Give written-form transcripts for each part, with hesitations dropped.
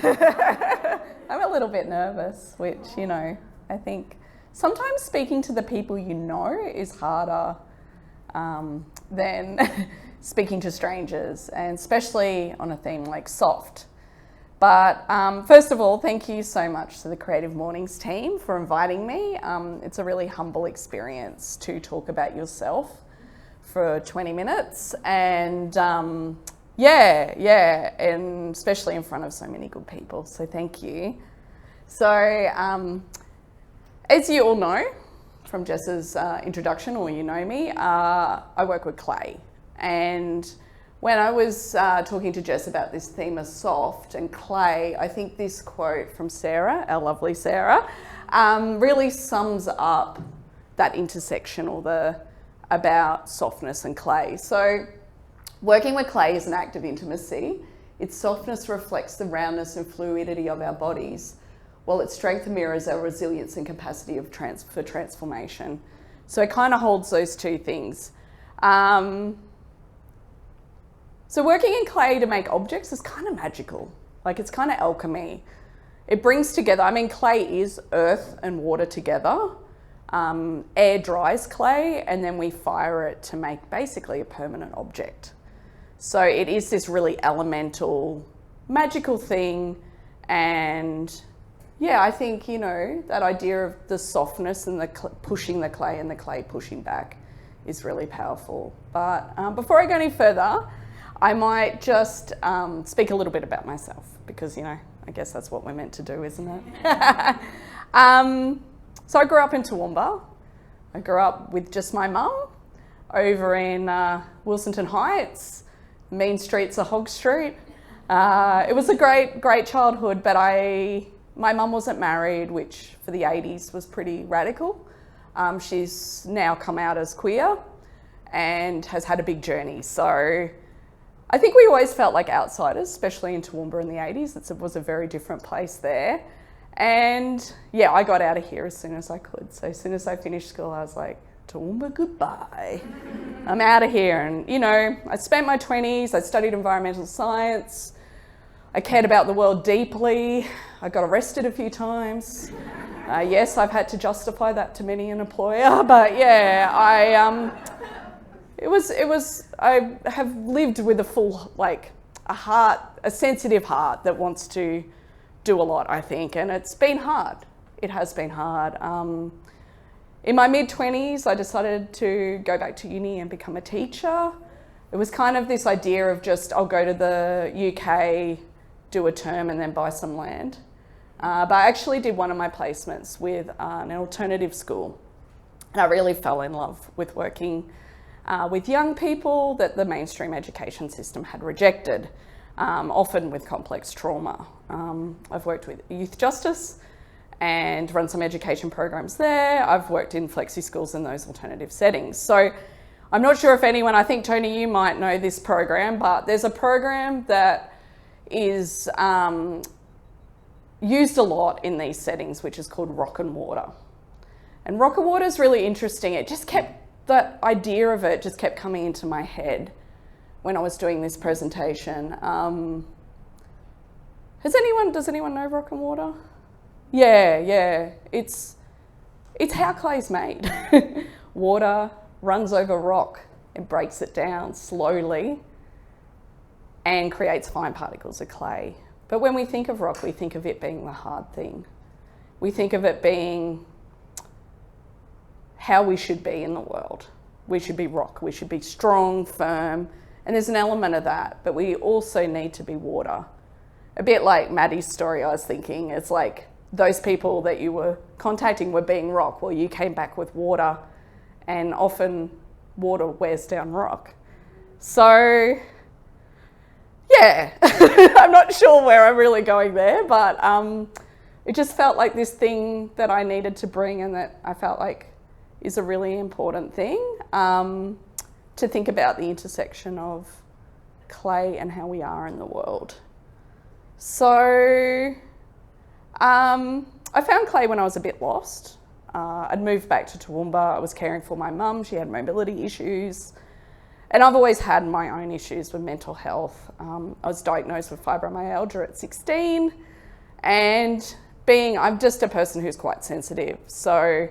I'm a little bit nervous, which, you know, I think sometimes speaking to the people you know is harder than speaking to strangers, and especially on a theme like soft. But first of all, thank you so much to the Creative Mornings team for inviting me. It's a really humble experience to talk about yourself for 20 minutes, and and especially in front of so many good people, so thank you. So as you all know from Jess's introduction, or you know me, I work with clay. And when I was talking to Jess about this theme of soft and clay, I think this quote from Sarah, our lovely Sarah, really sums up that intersection about softness and clay. So working with clay is an act of intimacy. Its softness reflects the roundness and fluidity of our bodies, while its strength mirrors our resilience and capacity for transformation. So it kind of holds those two things. So working in clay to make objects is kind of magical. Like, it's kind of alchemy. It brings together, I mean, clay is earth and water together. Air dries clay, and then we fire it to make basically a permanent object. So it is this really elemental, magical thing. And yeah, I think, you know, that idea of the softness and the pushing the clay and the clay pushing back is really powerful. But before I go any further, I might just speak a little bit about myself, because, you know, I guess that's what we're meant to do, isn't it? So I grew up in Toowoomba. I grew up with just my mum over in Wilsonton Heights. Main street's a Hog Street. It was a great childhood, but my mum wasn't married, which for the 80s was pretty radical. She's now come out as queer and has had a big journey. So I think we always felt like outsiders, especially in Toowoomba in the 80s. It was a very different place there. And yeah, I got out of here as soon as I could. So as soon as I finished school, I was like, Toowoomba, goodbye. I'm out of here. And, you know, I spent my 20s, I studied environmental science. I cared about the world deeply. I got arrested a few times. Yes, I've had to justify that to many an employer, but yeah, I have lived with a full, like, a sensitive heart that wants to do a lot, I think, and it's been hard. It has been hard. In my mid-20s, I decided to go back to uni and become a teacher. It was kind of this idea of just, I'll go to the UK, do a term and then buy some land. But I actually did one of my placements with an alternative school, and I really fell in love with working with young people that the mainstream education system had rejected, often with complex trauma. I've worked with youth justice and run some education programs there. I've worked in flexi schools in those alternative settings. So I'm not sure if anyone, I think Tony, you might know this program, but there's a program that is used a lot in these settings, which is called Rock and Water. And Rock and Water is really interesting. That idea of it just kept coming into my head when I was doing this presentation. Does anyone know Rock and Water? Yeah. It's how clay's made. Water runs over rock, it breaks it down slowly and creates fine particles of clay. But when we think of rock, we think of it being the hard thing. We think of it being how we should be in the world. We should be rock, we should be strong, firm, and there's an element of that, but we also need to be water. A bit like Maddie's story, I was thinking, it's like those people that you were contacting were being rock, well, you came back with water, and often water wears down rock. So, yeah, I'm not sure where I'm really going there, but it just felt like this thing that I needed to bring, and that I felt like is a really important thing to think about the intersection of clay and how we are in the world. So I found clay when I was a bit lost. I'd moved back to Toowoomba. I was caring for my mum. She had mobility issues. And I've always had my own issues with mental health. I was diagnosed with fibromyalgia at 16. And I'm just a person who's quite sensitive. So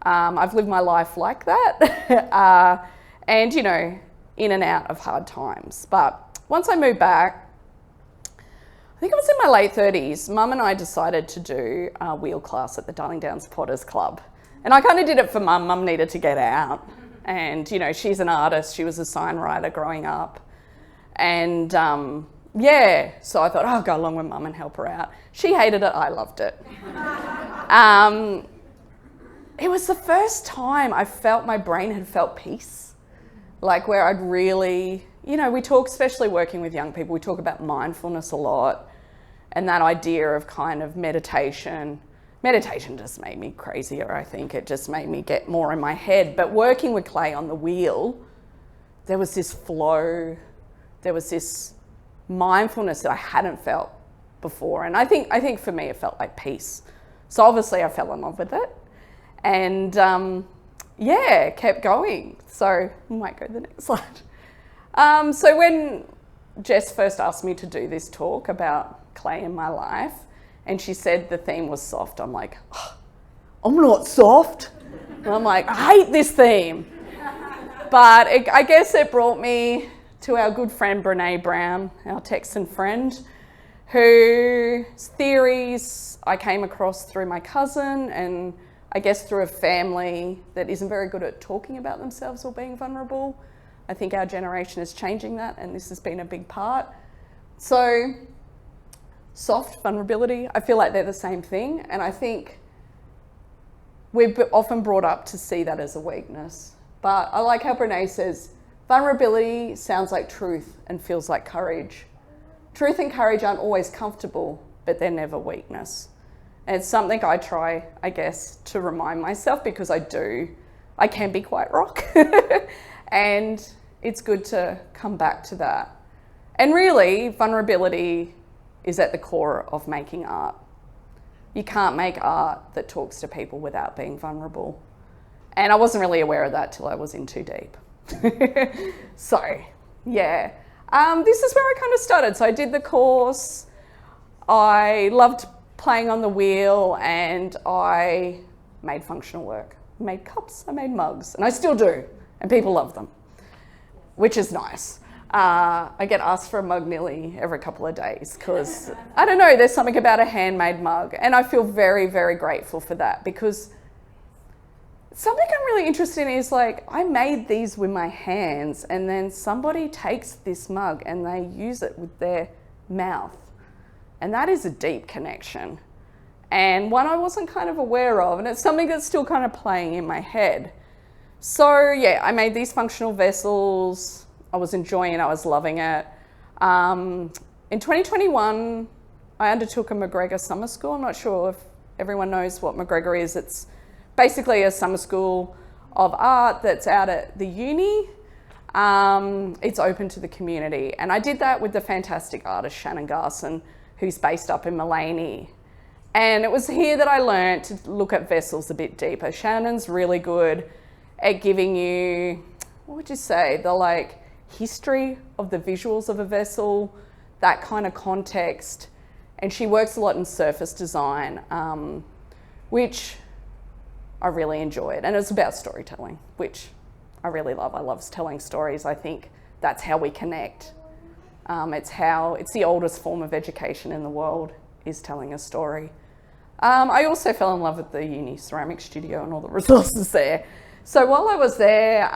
I've lived my life like that. And, you know, in and out of hard times. But once I moved back, I think I was in my late 30s, Mum and I decided to do a wheel class at the Darling Downs Potters Club. And I kind of did it for Mum. Mum needed to get out. And, you know, she's an artist. She was a sign writer growing up. And, yeah, so I thought, oh, I'll go along with Mum and help her out. She hated it. I loved it. It was the first time I felt my brain had felt peace. Like where I'd really, you know, we talk, especially working with young people, we talk about mindfulness a lot and that idea of kind of meditation. Meditation just made me crazier, I think. It just made me get more in my head. But working with clay on the wheel, there was this flow, there was this mindfulness that I hadn't felt before. And I think for me, it felt like peace. So obviously I fell in love with it. And yeah, kept going. So I might go to the next slide. So when Jess first asked me to do this talk about clay in my life, and she said the theme was soft, I'm like, oh, I'm not soft. And I'm like, I hate this theme. But I guess it brought me to our good friend Brene Brown, our Texan friend, whose theories I came across through my cousin and I guess through a family that isn't very good at talking about themselves or being vulnerable. I think our generation is changing that, and this has been a big part. So soft, vulnerability, I feel like they're the same thing, and I think we're often brought up to see that as a weakness. But I like how Brene says, vulnerability sounds like truth and feels like courage. Truth and courage aren't always comfortable, but they're never weakness. And it's something I try, I guess, to remind myself, because I can be quite rock. And it's good to come back to that. And really, vulnerability is at the core of making art. You can't make art that talks to people without being vulnerable. And I wasn't really aware of that till I was in too deep. So, yeah. This is where I kind of started. So I did the course. I loved playing on the wheel, and I made functional work. I made cups, I made mugs, and I still do, and people love them, which is nice. I get asked for a mug nearly every couple of days because, I don't know, there's something about a handmade mug, and I feel very, very grateful for that, because something I'm really interested in is like, I made these with my hands, and then somebody takes this mug and they use it with their mouth. And that is a deep connection, and one I wasn't kind of aware of, and it's something that's still kind of playing in my head. So yeah, I made these functional vessels. I was enjoying it, I was loving it. In 2021, I undertook a McGregor summer school. I'm not sure if everyone knows what McGregor is. It's basically a summer school of art that's out at the uni. It's open to the community. And I did that with the fantastic artist Shannon Garson, who's based up in Mullaney. And it was here that I learned to look at vessels a bit deeper. Shannon's really good at giving you, what would you say, the like history of the visuals of a vessel, that kind of context. And she works a lot in surface design, which I really enjoyed. And it's about storytelling, which I really love. I love telling stories. I think that's how we connect. It's the oldest form of education in the world, is telling a story. I also fell in love with the uni ceramic studio and all the resources there. So while I was there,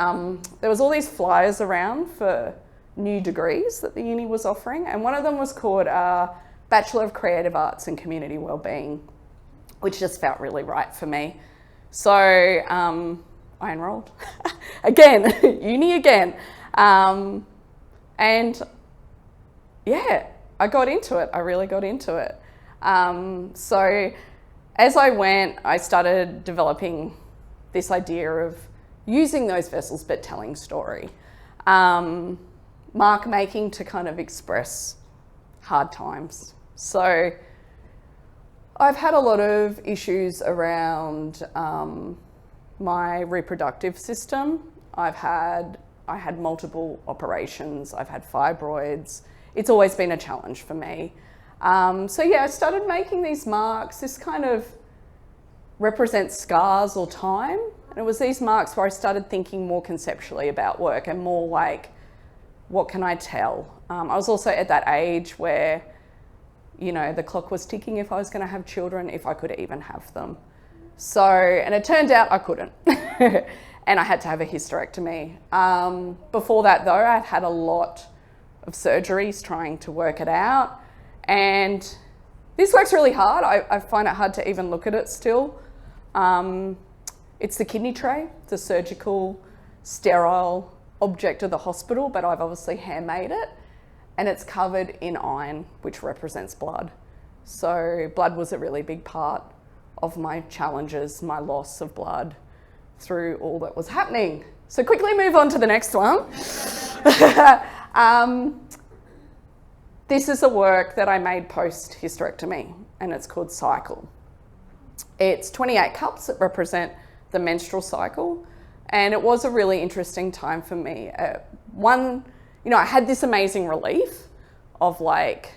there was all these flyers around for new degrees that the uni was offering, and one of them was called Bachelor of Creative Arts and Community Wellbeing, which just felt really right for me. So I enrolled again, uni again, and yeah, I got into it. I really got into it. So as I went, I started developing this idea of using those vessels but telling story. Mark making to kind of express hard times. So I've had a lot of issues around my reproductive system. I had multiple operations. I've had fibroids. It's always been a challenge for me. So yeah, I started making these marks. This kind of represents scars or time. And it was these marks where I started thinking more conceptually about work and more like, what can I tell? I was also at that age where, you know, the clock was ticking if I was going to have children, if I could even have them. So, and it turned out I couldn't. And I had to have a hysterectomy. Before that though, I'd had a lot of surgeries trying to work it out. And this work's really hard. I find it hard to even look at it still. It's the kidney tray. It's a surgical, sterile object of the hospital, but I've obviously handmade it. And it's covered in iron, which represents blood. So blood was a really big part of my challenges, my loss of blood through all that was happening. So quickly move on to the next one. This is a work that I made post-hysterectomy, and it's called Cycle. It's 28 cups that represent the menstrual cycle, and it was a really interesting time for me. You know, I had this amazing relief of like,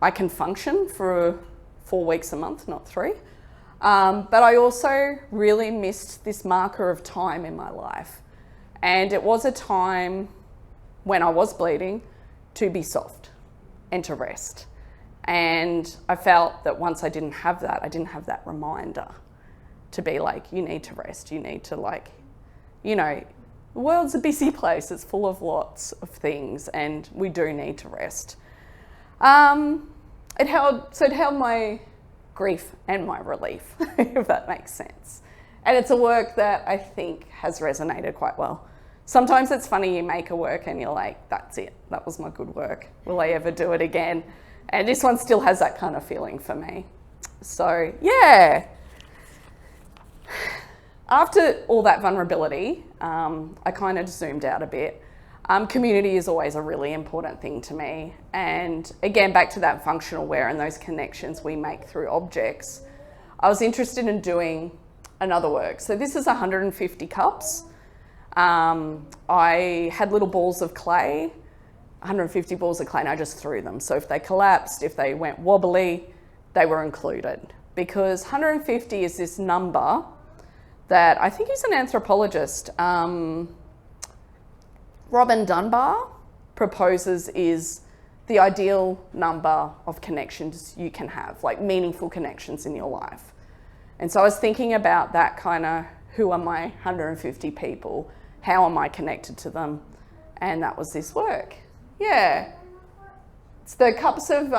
I can function for 4 weeks a month, not 3. But I also really missed this marker of time in my life. And it was a time when I was bleeding to be soft and to rest. And I felt that once I didn't have that reminder to be like, you need to rest, you need to like, you know, the world's a busy place, it's full of lots of things and we do need to rest. It held my grief and my relief, if that makes sense. And it's a work that I think has resonated quite well. Sometimes it's funny, you make a work and you're like, that's it, that was my good work. Will I ever do it again? And this one still has that kind of feeling for me. So yeah. After all that vulnerability, I kind of zoomed out a bit. Community is always a really important thing to me. And again, back to that functional wear and those connections we make through objects, I was interested in doing another work. So this is 150 cups. I had little balls of clay, 150 balls of clay, and I just threw them. So if they collapsed, if they went wobbly, they were included. Because 150 is this number that I think he's an anthropologist, Robin Dunbar, proposes is the ideal number of connections you can have, like meaningful connections in your life. And so I was thinking about that kind of, who are my 150 people? How am I connected to them? And that was this work. Yeah. It's the cups of,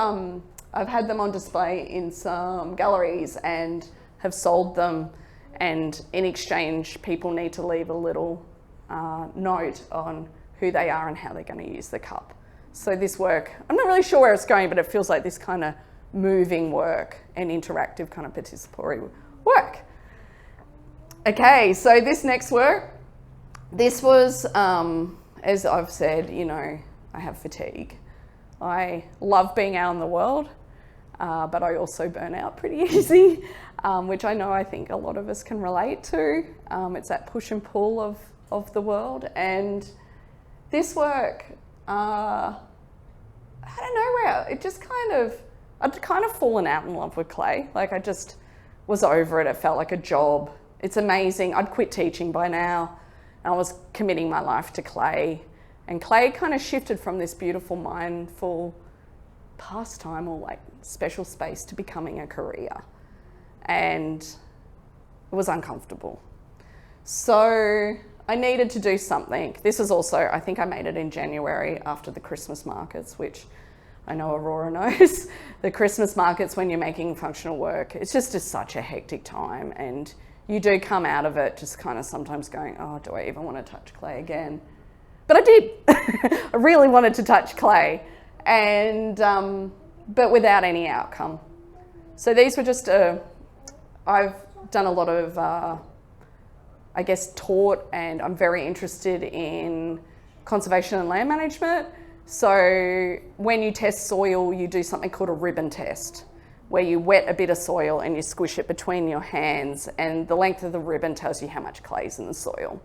I've had them on display in some galleries and have sold them. And in exchange, people need to leave a little note on who they are and how they're going to use the cup. So this work, I'm not really sure where it's going, but it feels like this kind of moving work and interactive kind of participatory work. Okay, so this next work, this was, as I've said, you know, I have fatigue. I love being out in the world, but I also burn out pretty easy, which I think a lot of us can relate to. It's that push and pull of the world. And this work, I don't know where, it just I'd kind of fallen out in love with clay. Like I just was over it. It felt like a job. It's amazing. I'd quit teaching by now. And I was committing my life to clay. And clay kind of shifted from this beautiful, mindful pastime or like special space to becoming a career. And it was uncomfortable. So I needed to do something. This is also, I think I made it in January after the Christmas markets, which I know Aurora knows. The Christmas markets when you're making functional work, it's just such a hectic time. And you do come out of it just kind of sometimes going, oh, do I even want to touch clay again? But I did. I really wanted to touch clay, and but without any outcome. So these were just, I've done a lot of, I guess, taught, and I'm very interested in conservation and land management. So when you test soil, you do something called a ribbon test, where you wet a bit of soil and you squish it between your hands, and the length of the ribbon tells you how much clay is in the soil.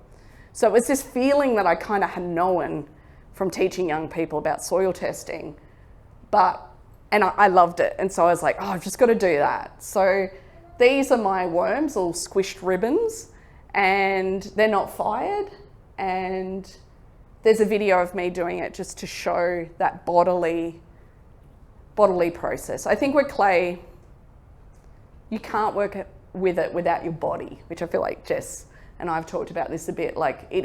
So it was this feeling that I kind of had known from teaching young people about soil testing, but And I loved it. And so I was like, oh, I've just got to do that. So these are my worms, all squished ribbons, and they're not fired. And there's a video of me doing it just to show that bodily process. I think with clay, you can't work with it without your body, which I feel like Jess and I've talked about this a bit. Like it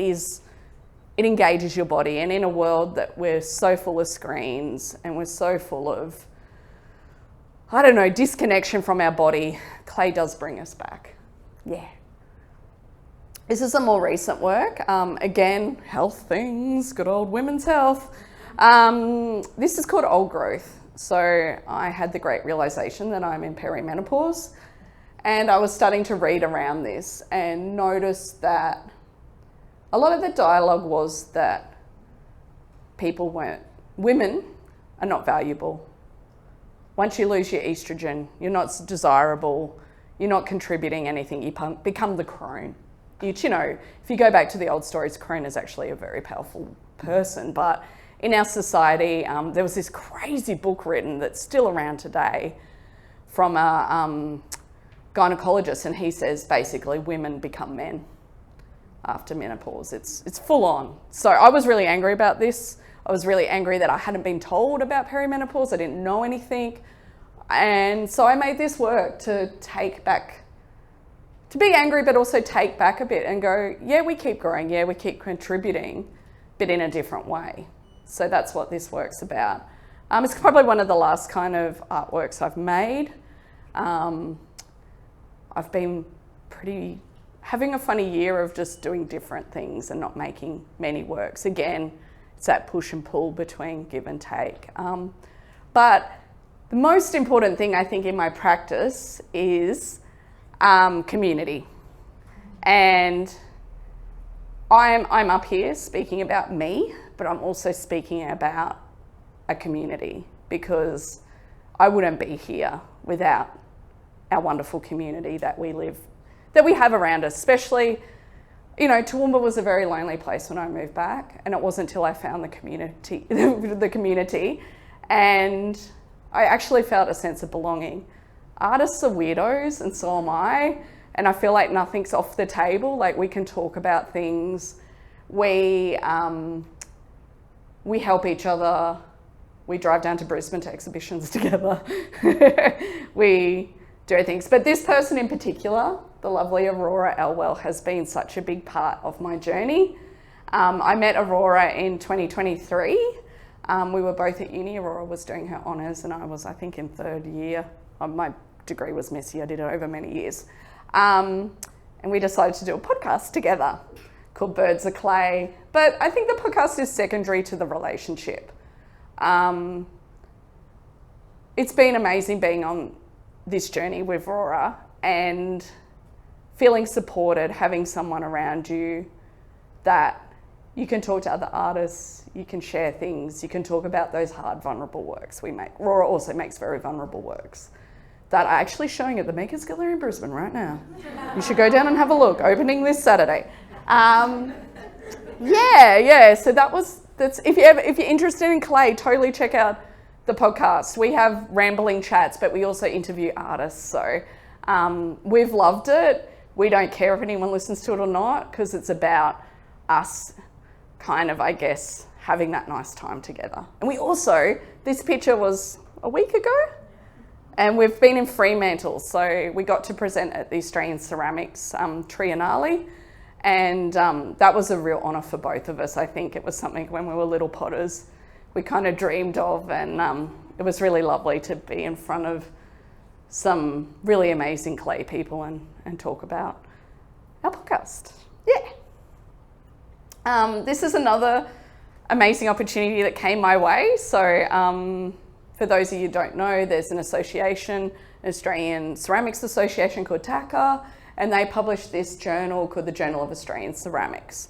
engages your body, and in a world that we're so full of screens and we're so full of, I don't know, disconnection from our body, clay does bring us back. Yeah. This is some more recent work. Again, health things, good old women's health. This is called old growth. So I had the great realization that I'm in perimenopause, and I was starting to read around this and noticed that a lot of the dialogue was that women are not valuable. Once you lose your estrogen, you're not desirable, you're not contributing anything, you become the crone. Which, you know, if you go back to the old stories, crone is actually a very powerful person. But in our society, there was this crazy book written that's still around today from a gynecologist, and he says basically women become men after menopause. It's full on. So I was really angry about this. I was really angry that I hadn't been told about perimenopause. I didn't know anything. And so I made this work to be angry, but also take back a bit and go, yeah, we keep growing. Yeah, we keep contributing, but in a different way. So that's what this work's about. It's probably one of the last kind of artworks I've made. I've been having a funny year of just doing different things and not making many works. Again, it's that push and pull between give and take. But the most important thing I think in my practice is community. And I'm up here speaking about me, but I'm also speaking about a community, because I wouldn't be here without our wonderful community that we have around us. Especially, you know, Toowoomba was a very lonely place when I moved back, and it wasn't until I found the community, and I actually felt a sense of belonging. Artists are weirdos, and so am I, and I feel like nothing's off the table. Like, we can talk about things, we help each other, we drive down to Brisbane to exhibitions together, we do things. But this person in particular, the lovely Aurora Elwell, has been such a big part of my journey. I met Aurora in 2023. We were both at uni. Aurora was doing her honours and I was, I think, in third year. My degree was messy. I did it over many years. And we decided to do a podcast together called Birds of Clay. But I think the podcast is secondary to the relationship. It's been amazing being on this journey with Aurora and feeling supported, having someone around you that you can talk to other artists, you can share things, you can talk about those hard, vulnerable works we make. Aurora also makes very vulnerable works that are actually showing at the Makers Gallery in Brisbane right now. You should go down and have a look, opening this Saturday. So that's if you're interested in clay, totally check out the podcast. We have rambling chats, but we also interview artists. So we've loved it. We don't care if anyone listens to it or not, because it's about us kind of, I guess, having that nice time together. And we also, this picture was a week ago, and we've been in Fremantle. So we got to present at the Australian Ceramics Triennale. And that was a real honour for both of us. I think it was something when we were little potters we kind of dreamed of, and it was really lovely to be in front of some really amazing clay people and talk about our podcast. Yeah. This is another amazing opportunity that came my way. So for those of you who don't know, there's an association, an Australian Ceramics Association called TACA, and they published this journal called the Journal of Australian Ceramics.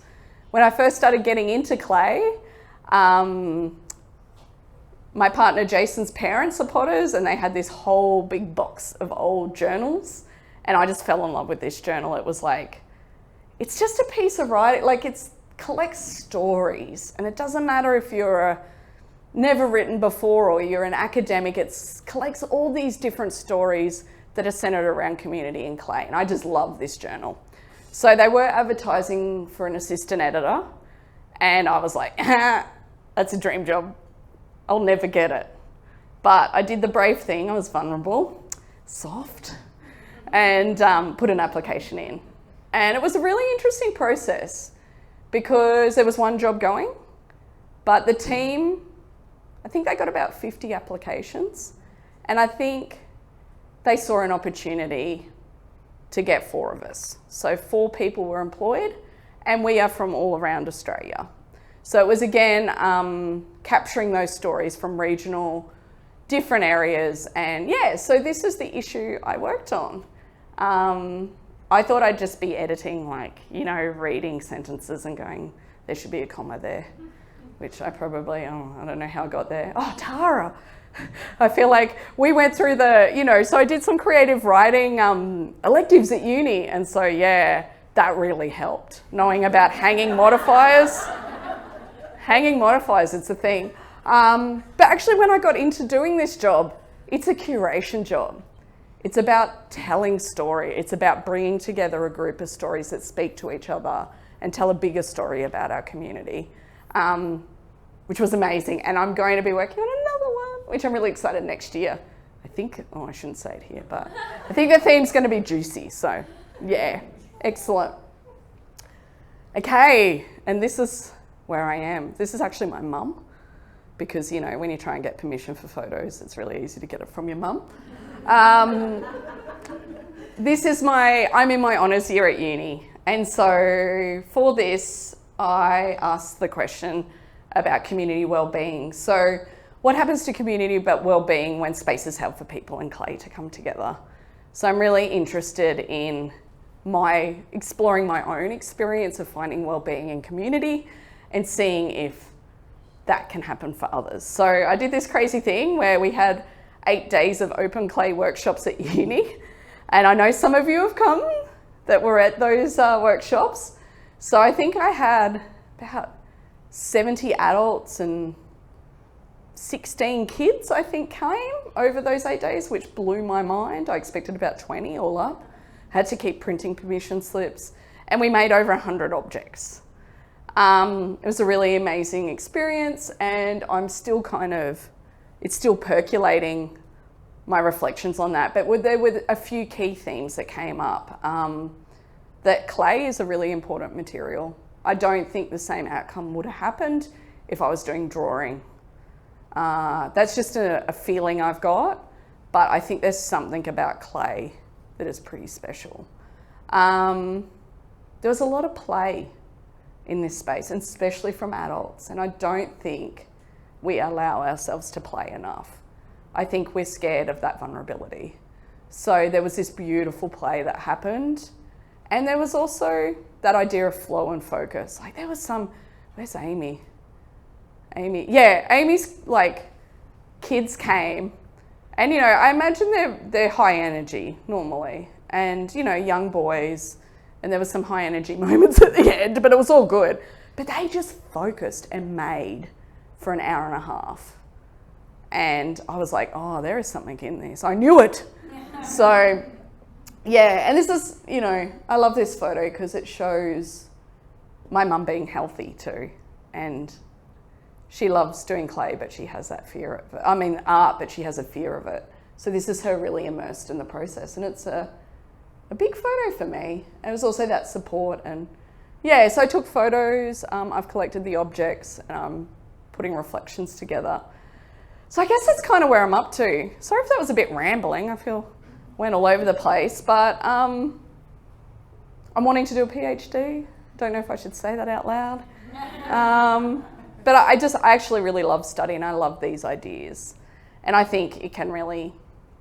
When I first started getting into clay, my partner Jason's parents are potters, and they had this whole big box of old journals, and I just fell in love with this journal. It was like, it's just a piece of writing, like it collects stories, and it doesn't matter if you're never written before, or you're an academic. It collects all these different stories that are centered around community and clay. And I just love this journal. So they were advertising for an assistant editor, and I was like, that's a dream job. I'll never get it. But I did the brave thing. I was vulnerable, soft, and put an application in. And it was a really interesting process because there was one job going, but the team, I think they got about 50 applications, and I think they saw an opportunity to get 4 of us. So 4 people were employed, and we are from all around Australia. So it was again capturing those stories from regional, different areas, and yeah, so this is the issue I worked on. I thought I'd just be editing, like, you know, reading sentences and going, there should be a comma there, which I probably, I don't know how I got there. Oh, Tara. I feel like we went through the, you know, so I did some creative writing electives at uni, and so yeah, that really helped. Knowing about hanging modifiers. Hanging modifiers, it's a thing. But actually when I got into doing this job, it's a curation job. It's about telling story. It's about bringing together a group of stories that speak to each other and tell a bigger story about our community, which was amazing. And I'm going to be working on another one, which I'm really excited next year. I think, I shouldn't say it here, but I think the theme's going to be juicy. So yeah, excellent. Okay, and this is where I am. This is actually my mum, because, you know, when you try and get permission for photos, it's really easy to get it from your mum. This is I'm in my honours year at uni, and so for this I asked the question about community wellbeing. So what happens to community wellbeing when space is held for people and clay to come together? So I'm really interested in exploring my own experience of finding wellbeing in community and seeing if that can happen for others. So I did this crazy thing where we had 8 days of open clay workshops at uni. And I know some of you have come that were at those workshops. So I think I had about 70 adults and 16 kids, I think, came over those 8 days, which blew my mind. I expected about 20 all up. Had to keep printing permission slips. And we made over 100 objects. It was a really amazing experience, and I'm still it's still percolating my reflections on that. But there were a few key themes that came up. That clay is a really important material. I don't think the same outcome would have happened if I was doing drawing. That's just a feeling I've got, but I think there's something about clay that is pretty special. There was a lot of play in this space, and especially from adults, and I don't think we allow ourselves to play enough. I think we're scared of that vulnerability. So there was this beautiful play that happened, and there was also that idea of flow and focus. Like there was where's Amy? Amy's like kids came, and you know, I imagine they're high energy normally, and you know, young boys, and there was some high energy moments at the end, but it was all good. But they just focused and made for an hour and a half. And I was like, oh, there is something in this. I knew it. So yeah, and this is, you know, I love this photo because it shows my mum being healthy too. And she loves doing clay, but she has that fear of it. I mean, art, but she has a fear of it. So this is her really immersed in the process, and it's a big photo for me. And it was also that support, and yeah, so I took photos, I've collected the objects, and I'm putting reflections together. So I guess that's kind of where I'm up to. Sorry if that was a bit rambling, I feel went all over the place, but I'm wanting to do a PhD. Don't know if I should say that out loud. But I actually really love studying. I love these ideas. And I think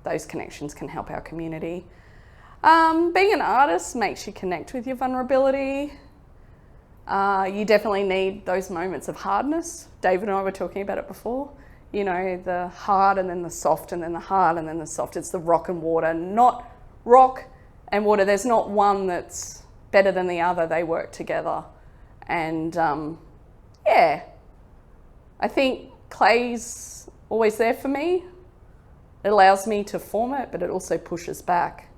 those connections can help our community. Being an artist makes you connect with your vulnerability. You definitely need those moments of hardness. David and I were talking about it before. You know, the hard and then the soft and then the hard and then the soft. It's the rock and water, not rock and water. There's not one that's better than the other. They work together. And yeah, I think Clay's always there for me. It allows me to form it, but it also pushes back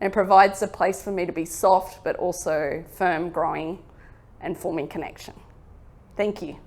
and provides a place for me to be soft, but also firm, growing and forming connection. Thank you.